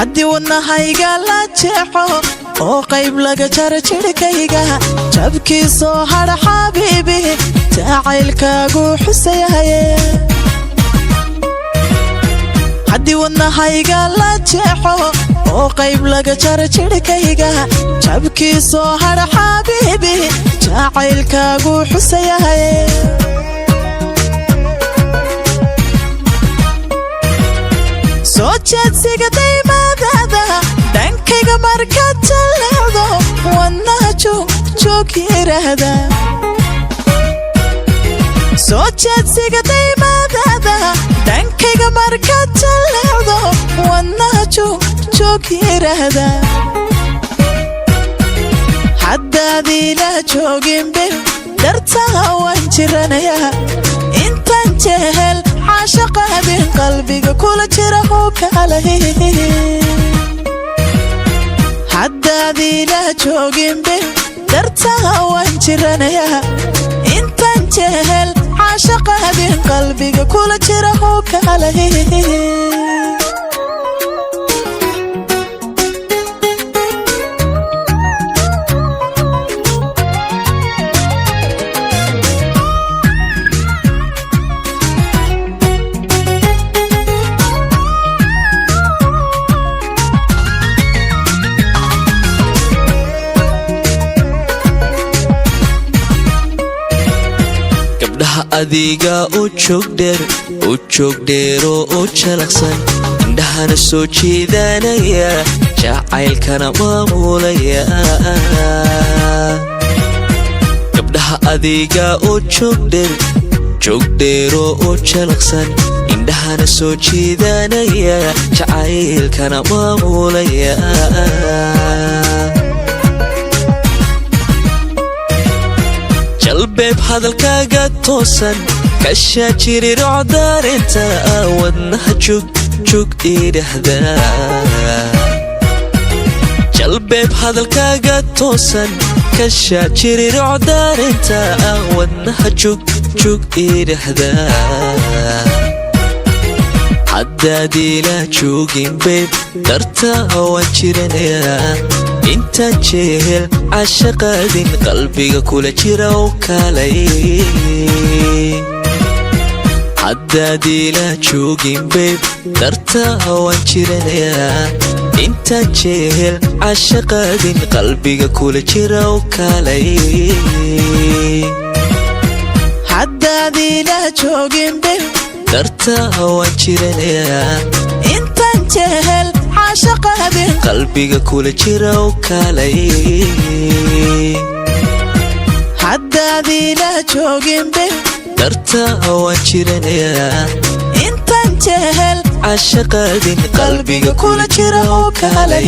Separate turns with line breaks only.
haddii wadnahayga la jeexo oo qayb laga jaro jidhkayga jabkii soo hadha xabiibi jacaylkaagu xusayahaye haddii wadnahayga la jeexo oo qayb laga jaro jidhkayga jabkii soo hadha xabiibi jacaylkaagu xusayahaye soo jeedsiga daymaadaada dhankayga markaad jalleecdo wadnaha joog yiraahda soo jeedsiga daymaadaada dhankayga markaad jalleecdo wadnaha joog yiraahda haddaadiila jooginbe dartaa waan jiranayaa intaan jehel caashaqaabin qalbiga kula jira hoo kalahe haddaadiila jooginbe dartaa waan jiranayaa intaan jehel caashaqaabin qalbiga kula jira hoo kalahe
adiga oo joog dheer oo jalaqsan indhahana soo jeedanaya jacaylkana maamulaya gabdhaha adiga oo joog dheer oo jalaqsan indhahana soo jeedanaya jacaylkana maamulaya jalbeeb hadalkaaga toosan kashaa jirirooc daarinta wadnaha joog idhahda jalbeeb hadalkaaga toosan kashaa jirirooc daarinta wadnaha joog idhahda haddaadiila joogin beeb dartaa waan jiranayaa intaan jehel caashaqaadin qalbiga kula jira oo kalay haddaadiila joogin beeb dartaa waan jiranayaa intaan jehel caashaqaadin qalbiga kula jira oo kalay
haddaadiila joogin beeb
dartaa waan jiranayaa
intaan jehel caashaqaabin
qalbiga kula jira oo kalay
haddaadiila joogin beeb
dartaa waan jiranayaa
intaan jehel
caashaqaadin qalbiga kula jira oo kalay